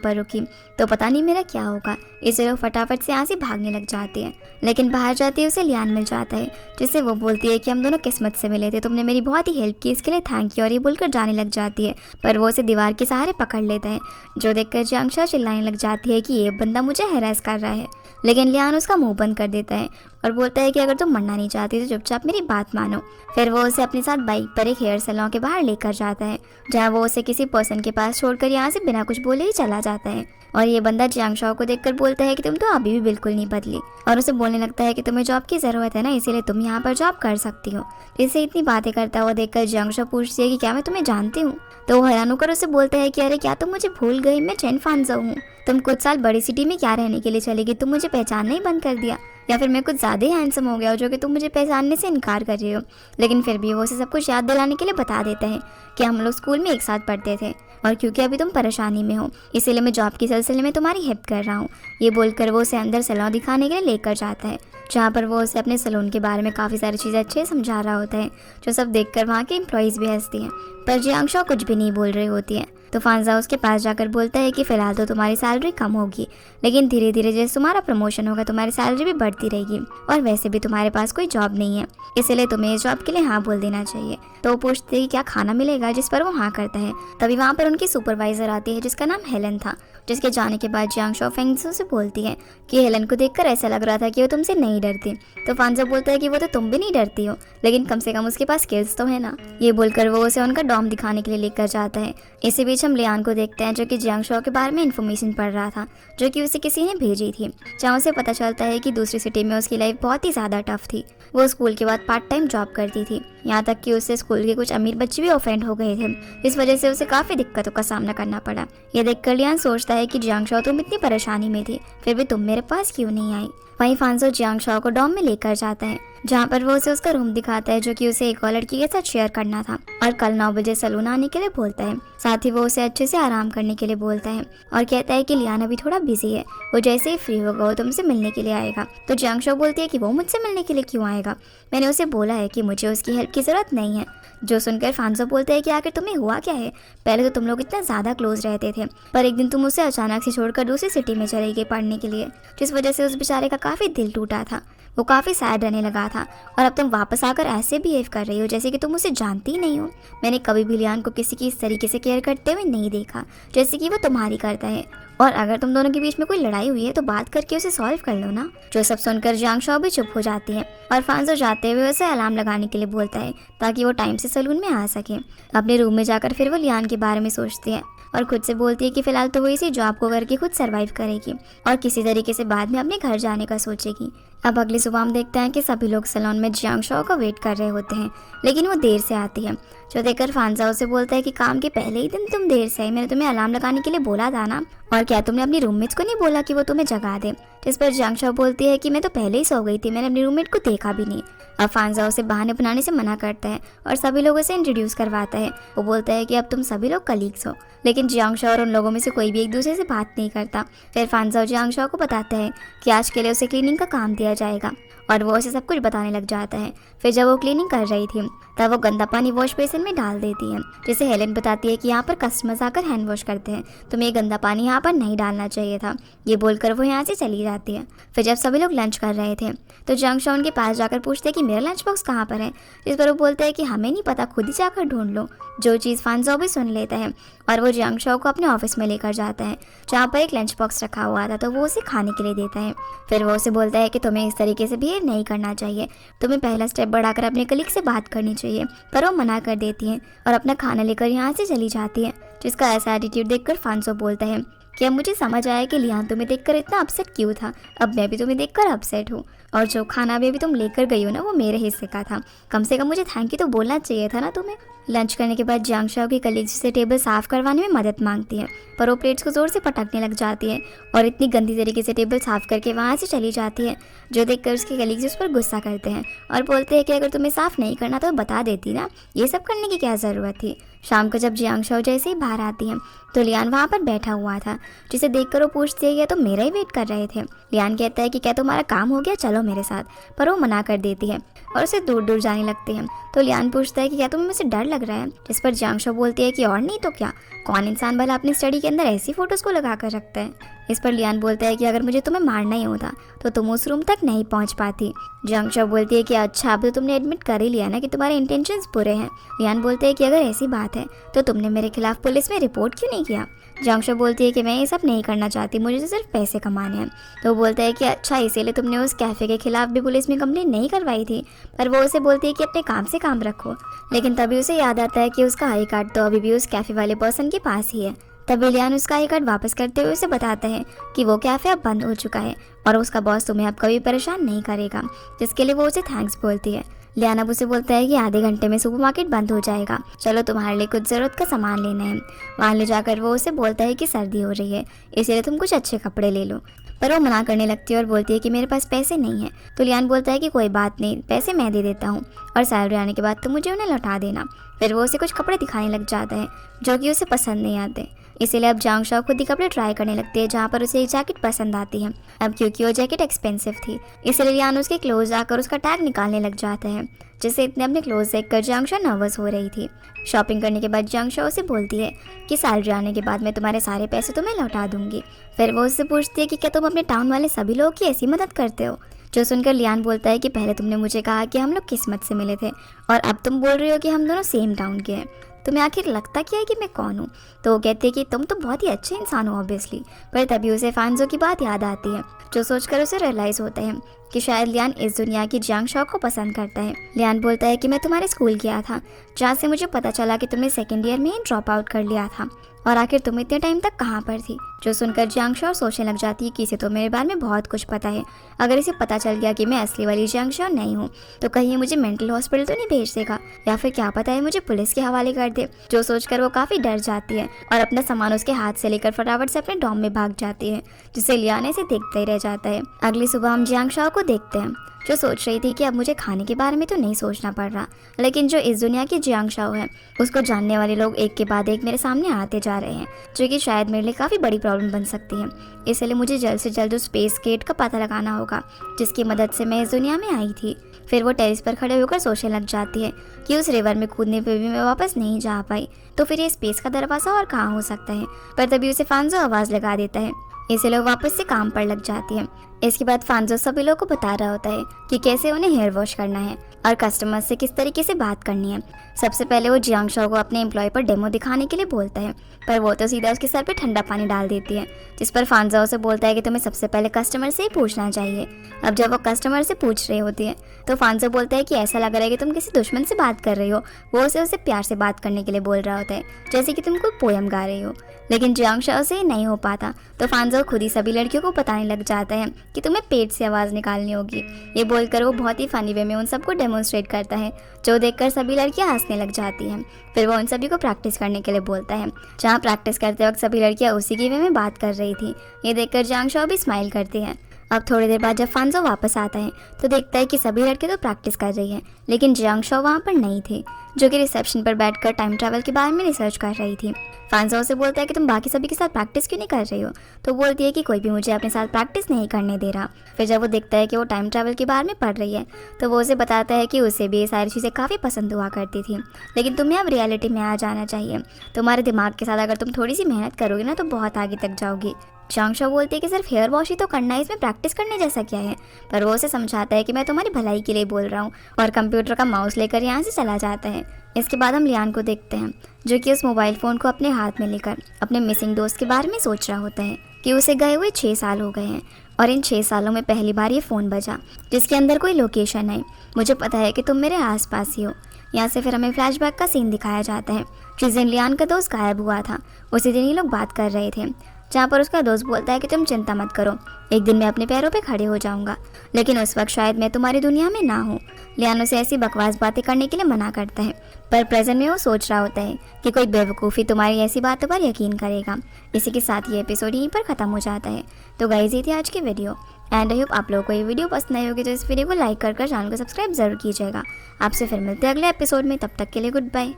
पर रुकी तो पता नहीं मेरा क्या होगा, इसलिए वो फटाफट से यहाँ से भागने लग जाती है। लेकिन बाहर जाती है उसे लियान मिल जाता है, जिससे वो बोलती है कि हम दोनों किस्मत से मिले थे, तुमने मेरी बहुत ही हेल्प की, इसके लिए थैंक यू, और ये बोलकर जाने लग जाती है। पर वो उसे दीवार के सहारे पकड़ लेता है, जो देखकर जियांगशा चिल्लाने लग जाती है कि ये बंदा मुझे हैरेस कर रहा है। लेकिन लियान उसका मुंह बंद कर देता है और बोलता है कि अगर तुम मरना नहीं चाहती तो चुपचाप मेरी बात मानो। फिर वो उसे अपने साथ बाइक पर एक हेयर सैलून के बाहर लेकर जाता है, जहाँ वो उसे किसी पर्सन के पास छोड़कर यहाँ से बिना कुछ बोले ही चला जाता है। और ये बंदा जियांगशा को देखकर बोलता है कि तुम तो अभी भी बिल्कुल नहीं बदली, और उसे बोलने लगता है कि तुम्हें जॉब की ज़रूरत है ना, इसीलिए तुम यहाँ पर जॉब कर सकती हो। इसे इतनी बातें करता हुआ देखकर जियांगशा पूछती है कि क्या मैं तुम्हें जानती हूँ। तो वो हैरान होकर उसे बोलता है कि अरे क्या तुम मुझे भूल गई, मैं चेन फानजो हूँ। तुम कुछ साल बड़ी सिटी में क्या रहने के लिए चली गई, तुम मुझे पहचानना ही बंद कर दिया, या फिर मैं कुछ ज़्यादा ही हैंडसम हो गया जो कि तुम मुझे पहचानने से इनकार कर रही हो। लेकिन फिर भी वो उसे सब कुछ याद दिलाने के लिए बता देता है कि हम लोग स्कूल में एक साथ पढ़ते थे, और क्योंकि अभी तुम परेशानी में हो इसीलिए मैं जॉब के सिलसिले में तुम्हारी हेल्प कर रहा हूँ। ये बोलकर वो उसे अंदर सैलून दिखाने के लिए लेकर जाता है, जहाँ पर वो उसे अपने सैलून के बारे में काफ़ी सारी चीज़ें अच्छे समझा रहा होता है, जो सब देखकर वहाँ के एम्प्लॉयज़ भी हंसती हैं। पर जियांगशा कुछ भी नहीं बोल रही होती है। तो फांजा उसके पास जाकर बोलता है कि फ़िलहाल तो तुम्हारी सैलरी कम होगी, लेकिन धीरे धीरे जैसे तुम्हारा प्रमोशन होगा तुम्हारी सैलरी भी बढ़ती रहेगी, और वैसे भी तुम्हारे पास कोई जॉब नहीं है, इसलिए तुम्हें इस जॉब के लिए हाँ बोल देना चाहिए। तो वो पूछती है कि क्या खाना मिलेगा, जिस पर वो हाँ करता है। तभी वहाँ पर उनकी सुपरवाइजर आती है, जिसका नाम हेलन था, जिसके जाने के बाद जियांगशा फेंगसू से बोलती है कि हेलन को देखकर ऐसा लग रहा था कि वो तुमसे नहीं डरती। तो फांजा बोलता है कि वो तो तुम भी नहीं डरती हो, लेकिन कम से कम उसके पास स्किल्स तो है ना। ये बोलकर वो उसे उनका डॉम दिखाने के लिए लेकर जाता है। इसी बीच हम लियान को देखते हैं, जो कि जियांगशा के बारे में इन्फॉर्मेशन पढ़ रहा था, जो कि उसे किसी ने भेजी थी, जहाँ उसे पता चलता है कि दूसरी सिटी में उसकी लाइफ बहुत ही ज़्यादा टफ थी। वो स्कूल के बाद पार्ट टाइम जॉब करती थी, यहाँ तक कि उससे स्कूल के कुछ अमीर बच्चे भी ऑफेंड हो गए थे, इस वजह से उसे काफ़ी दिक्कतों का सामना करना पड़ा। यह देखकर लियान सोचता है कि जियांगशा तुम इतनी परेशानी में थी, फिर भी तुम मेरे पास क्यों नहीं आई। वहीं फांजो जियांगशा को डॉम में लेकर जाता है, जहाँ पर वो उसे उसका रूम दिखाता है, जो कि उसे एक और लड़की के साथ शेयर करना था, और कल 9 बजे सैलून आने के लिए बोलता है। साथ ही वो उसे अच्छे से आराम करने के लिए बोलता है और कहता है कि लियान अभी थोड़ा बिजी है, वो जैसे ही फ्री होगा वो तुमसे मिलने के लिए आएगा। तो जियांगशा बोलती है कि वो मुझसे मिलने के लिए क्यों आएगा, मैंने उसे बोला है कि मुझे उसकी हेल्प की ज़रूरत नहीं है। जो सुनकर फांजो बोलता है कि आखिर तुम्हें हुआ क्या है, पहले तो तुम लोग इतना ज़्यादा क्लोज रहते थे, पर एक दिन तुम उसे अचानक से छोड़कर दूसरी सिटी में चले गए पढ़ने के लिए, जिस वजह से उस बेचारे का काफ़ी दिल टूटा था। वो काफ़ी सैड रहने लगा था, और अब तुम वापस आकर ऐसे बिहेव कर रही हो जैसे कि तुम उसे जानती ही नहीं हो। मैंने कभी भी लियान को किसी की इस तरीके से केयर करते हुए नहीं देखा जैसे कि वो तुम्हारी करता है, और अगर तुम दोनों के बीच में कोई लड़ाई हुई है तो बात करके उसे सॉल्व कर लो ना। जो सब सुनकर जियांगशा भी चुप हो जाती है, और फांजो जाते हुए उसे अलार्म लगाने के लिए बोलता है ताकि वो टाइम से सैलून में आ सके। अपने रूम में जाकर फिर वो लियान के बारे में सोचती है, और खुद से बोलती है कि फिलहाल तो वो इसी जॉब को करके खुद सर्वाइव करेगी, और किसी तरीके से बाद में अपने घर जाने का सोचेगी। अब अगली सुबह हम देखते हैं कि सभी लोग सैलून में जियांगशा का वेट कर रहे होते हैं, लेकिन वो देर से आती है, जो देखकर फांजा उसे बोलता है कि काम के पहले ही दिन तुम देर से आई, मैंने तुम्हें अलार्म लगाने के लिए बोला था ना, और क्या तुमने अपनी रूममेट्स को नहीं बोला कि वो तुम्हें जगा दे। इस पर जियांगशा बोलती है कि मैं तो पहले ही सो गई थी, मैंने अपनी रूममेट को देखा भी नहीं। अब फांजा उसे बहाने बनाने से मना करता है और सभी लोगों से इंट्रोड्यूस करवाता है। वो बोलता है कि अब तुम सभी लोग कलीग्स हो, लेकिन जियांगशा और उन लोगों में से कोई भी एक दूसरे से बात नहीं करता। फिर फांजा जियांगशा को बताता है कि आज के लिए उसे क्लीनिंग का काम दिया जाएगा, और वो उसे सब कुछ बताने लग जाता है। फिर जब वो क्लीनिंग कर रही थी तब वो गंदा पानी वॉश बेसिन में डाल देती है, जिसे हेलेन बताती है कि यहाँ पर कस्टमर्स आकर हैंड वॉश करते हैं, तुम्हें ये गंदा पानी यहाँ पर नहीं डालना चाहिए था। ये बोलकर वो यहाँ से चली जाती है। फिर जब सभी लोग लंच कर रहे थे तो जियांगशा उनके पास जाकर पूछते हैं कि मेरा लंच बॉक्स कहाँ पर है, जिस पर वो बोलते हैं कि हमें नहीं पता, खुद ही जाकर ढूंढ लो। जो चीज़ फांजो भी सुन लेता है, और वो जियांगशा को अपने ऑफिस में लेकर जाता है, जहाँ पर एक लंच बॉक्स रखा हुआ था, तो वो उसे खाने के लिए देता है। फिर वो उसे बोलता है कि तुम्हें इस तरीके से बिहेव नहीं करना चाहिए, तुम्हें पहला स्टेप बढ़ाकर अपने कलीग से बात करनी चाहिए। पर वो मना कर देती है और अपना खाना लेकर यहाँ से चली जाती है, जिसका ऐसा एटीट्यूड देखकर फांजो बोलता है कि अब मुझे समझ आया कि लियान तुम्हें देखकर इतना अपसेट क्यों था, अब मैं भी तुम्हें देखकर अपसेट हूँ, और जो खाना भी तुम लेकर गई हो ना वो मेरे हिस्से का था, कम से कम मुझे थैंक यू तो बोलना चाहिए था ना तुम्हें। लंच करने के बाद जियांगशा की कलीग्स से टेबल साफ करवाने में मदद मांगती है, पर वो प्लेट्स को जोर से पटकने लग जाती है और इतनी गंदी तरीके से टेबल साफ करके वहाँ से चली जाती है, जो देखकर उसके कलीग्स उस पर गुस्सा करते हैं और बोलते हैं कि अगर तुम्हें साफ नहीं करना तो बता देती ना, ये सब करने की क्या ज़रूरत थी। शाम को जब जियांगशा जैसे ही बाहर आती है तो लियान वहाँ पर बैठा हुआ था, जिसे देखकर वो पूछती है कि तुम मेरा ही वेट कर रहे थे। लियान कहता है कि क्या तुम्हारा काम हो गया, चलो मेरे साथ, पर वो मना कर देती है और उसे दूर दूर जाने लगती है। तो लियान पूछता है कि क्या तुम्हें मुझसे डर लग रहा है, जिस पर जियांगशो बोलती है कि और नहीं तो क्या, कौन इंसान भला अपनी स्टडी के अंदर ऐसी फोटोज को लगा कर रखता है। इस पर लियान बोलता है कि अगर मुझे तुम्हें मारना ही होता तो तुम उस रूम तक नहीं पहुंच पाती। जियांगशो बोलती है कि अच्छा, अब तो तुमने एडमिट कर ही लिया ना कि तुम्हारे इंटेंशंस बुरे हैं। लियान बोलते हैं कि अगर ऐसी बात है तो तुमने मेरे खिलाफ पुलिस में रिपोर्ट क्यों नहीं किया। जियांगशो बोलती है कि मैं ये सब नहीं करना चाहती, मुझे तो सिर्फ पैसे कमाने हैं। तो वो बोलता है कि अच्छा, इसीलिए तुमने उस कैफ़े के खिलाफ भी पुलिस में कंप्लेंट नहीं करवाई थी। पर वो उसे बोलती है कि अपने काम से काम रखो। लेकिन तभी उसे याद आता है कि उसका आई कार्ड तो अभी भी उस कैफ़े वाले पर्सन के पास ही है। तभी लियान उसका आई कार्ड वापस करते हुए उसे बताता है कि वो कैफ़े अब बंद हो चुका है और उसका बॉस तुम्हें अब कभी परेशान नहीं करेगा, जिसके लिए वो उसे थैंक्स बोलती है। लियान अब उसे बोलता है कि आधे घंटे में सुपरमार्केट बंद हो जाएगा, चलो तुम्हारे लिए कुछ ज़रूरत का सामान लेना है। वहाँ ले जाकर वो उसे बोलता है कि सर्दी हो रही है, इसीलिए तुम कुछ अच्छे कपड़े ले लो। पर वो मना करने लगती है और बोलती है कि मेरे पास पैसे नहीं है। तो लियान बोलता है कि कोई बात नहीं, पैसे मैं दे देता हूँ और सैलरी आने के बाद तुम मुझे उन्हें लौटा देना। फिर वो उसे कुछ कपड़े दिखाने लग जाता है जो कि उसे पसंद नहीं आते, इसीलिए अब जियांगशो खुद ही कपड़े ट्राई करने लगती है, जहाँ पर उसे एक जैकेट पसंद आती है। अब क्योंकि वो जैकेट एक्सपेंसिव थी, इसलिए लियान उसके क्लोज आकर उसका टैग निकालने लग जाता है, जिससे इतने अपने क्लोज देखकर जियांगशो नर्वस हो रही थी। शॉपिंग करने के बाद जियांगशो उसे बोलती है कि सैलरी आने के बाद मैं तुम्हारे सारे पैसे तुम्हें लौटा दूंगी। फिर वो उससे पूछती है कि क्या तुम अपने टाउन वाले सभी लोगों की ऐसी मदद करते हो। जो सुनकर लियान बोलता है कि पहले तुमने मुझे कहा कि हम लोग किस्मत से मिले थे और अब तुम बोल रही हो कि हम दोनों सेम टाउन के हैं, तुम्हें आखिर लगता क्या है कि मैं कौन हूँ। तो वो कहते हैं कि तुम तो बहुत ही अच्छे इंसान हो ऑब्वियसली। पर तभी उसे फांजो की बात याद आती है, जो सोचकर उसे रियलाइज़ होता है कि शायद लियान इस दुनिया की जियांगशो को पसंद करता है। लियान बोलता है कि मैं तुम्हारे स्कूल गया था, जहाँ से मुझे पता चला कि तुमने सेकेंड ईयर में ही ड्रॉप आउट कर लिया था, और आखिर तुम इतने टाइम तक कहाँ पर थी। जो सुनकर जियांगशो सोचने लग जाती है कि इसे तो मेरे बारे में बहुत कुछ पता है, अगर इसे पता चल गया कि मैं असली वाली जियांगशो नहीं हूँ तो कहीं ये मुझे मेंटल हॉस्पिटल तो नहीं भेज देगा, या फिर क्या पता है मुझे पुलिस के हवाले कर दे। जो सोचकर वो काफ़ी डर जाती है और अपना सामान उसके हाथ से लेकर फटाफट से अपने डॉम में भाग जाती है, जिसे लियान इसे देखते ही रह जाता है। अगली सुबह हम जियांगशो को देखते हैं, जो सोच रही थी कि अब मुझे खाने के बारे में तो नहीं सोचना पड़ रहा, लेकिन जो इस दुनिया की जियांगशो है उसको जानने वाले लोग एक के बाद एक मेरे सामने आते जा रहे हैं, जो कि शायद मेरे लिए काफ़ी बड़ी प्रॉब्लम बन सकती है। इसलिए मुझे जल्द से जल्द उस स्पेस गेट का पता लगाना होगा जिसकी मदद से मैं इस दुनिया में आई थी। फिर वो टेरेस पर खड़े होकर सोचने लग जाती है कि उस रिवर में कूदने पर भी मैं वापस नहीं जा पाई, तो फिर ये स्पेस का दरवाज़ा और कहाँ हो सकता है। पर तभी उसे फांजो आवाज़ लगा देता है, इसलिए वो वापस से काम पर लग जाती है। इसके बाद फांजो सभी लोगों को बता रहा होता है कि कैसे उन्हें हेयर वॉश करना है और कस्टमर से किस तरीके से बात करनी है। सबसे पहले वो जियांगशो को अपने एम्प्लॉय पर डेमो दिखाने के लिए बोलता है, पर वो तो सीधा उसके सर पे ठंडा पानी डाल देती है, जिस पर फांजो उसे बोलता है कि तुम्हें सबसे पहले कस्टमर से ही पूछना चाहिए। अब जब वो कस्टमर से पूछ रही होती है तो फांजो बोलता है कि ऐसा लग रहा है कि तुम किसी दुश्मन से बात कर रही हो। वो उसे प्यार से बात करने के लिए बोल रहा होता है, जैसे कि तुम कोई पोयम गा रही हो, लेकिन जियांगशो से नहीं हो पाता। तो फांजो खुद ही सभी लड़कियों को बताने लग जाता है कि तुम्हें पेट से आवाज़ निकालनी होगी। ये बोलकर वो बहुत ही फनी वे में उन सबको डेमोन्स्ट्रेट करता है, जो देखकर सभी लड़कियां हंसने लग जाती हैं। फिर वो उन सभी को प्रैक्टिस करने के लिए बोलता है, जहाँ प्रैक्टिस करते वक्त सभी लड़कियां उसी की वे में बात कर रही थी। ये देखकर जियांगशो भी स्माइल करती है। अब थोड़ी देर बाद जब फांजो वापस आता है तो देखता है कि सभी लड़के तो प्रैक्टिस कर रही हैं, लेकिन जियांगशो वहाँ पर नहीं थी, जो कि रिसेप्शन पर बैठकर टाइम ट्रैवल के बारे में रिसर्च कर रही थी। फांजो से बोलता है कि तुम बाकी सभी के साथ प्रैक्टिस क्यों नहीं कर रही हो। तो बोलती है कि कोई भी मुझे अपने साथ प्रैक्टिस नहीं करने दे रहा। फिर जब वो देखता है कि वो टाइम ट्रैवल के बारे में पढ़ रही है तो वो उसे बताता है कि उसे भी ये सारी चीज़ें काफ़ी पसंद हुआ करती थी, लेकिन तुम्हें अब रियलिटी में आ जाना चाहिए। तुम्हारे दिमाग के साथ अगर तुम थोड़ी सी मेहनत करोगे ना तो बहुत आगे तक जाओगी। जियांगशो बोलती है कि सिर्फ हेयर वॉश ही तो करना है, इसमें प्रैक्टिस करने जैसा क्या है। पर वो उसे समझाता है कि मैं तुम्हारी भलाई के लिए बोल रहा हूँ, और कंप्यूटर का माउस लेकर यहाँ से चला जाता है। इसके बाद हम लियान को देखते हैं, जो कि उस मोबाइल फ़ोन को अपने हाथ में लेकर अपने मिसिंग दोस्त के बारे में सोच रहा होता है कि उसे गए हुए 6 साल हो गए हैं और इन 6 सालों में पहली बार ये फ़ोन बजा जिसके अंदर कोई लोकेशन है। मुझे पता है कि तुम मेरे आसपास ही हो। यहाँ से फिर हमें फ्लैशबैक का सीन दिखाया जाता है। जिस दिन लियान का दोस्त गायब हुआ था उसी दिन ये लोग बात कर रहे थे, जहाँ पर उसका दोस्त बोलता है कि तुम चिंता मत करो, एक दिन मैं अपने पैरों पे खड़े हो जाऊंगा, लेकिन उस वक्त शायद मैं तुम्हारी दुनिया में ना हूँ। लियान उसे ऐसी बकवास बातें करने के लिए मना करता है, पर प्रेजेंट में वो सोच रहा होता है कि कोई बेवकूफ़ी तुम्हारी ऐसी बातों पर यकीन करेगा। इसी के साथ ये एपिसोड यहीं पर ख़त्म हो जाता है। तो गाइस, ये थी आज की वीडियो एंड आई होप आप लोगों को ये वीडियो पसंद आई होगी, तो इस वीडियो को लाइक कर चैनल को सब्सक्राइब जरूर कीजिएगा। आपसे फिर मिलते हैं अगले एपिसोड में, तब तक के लिए गुड बाय।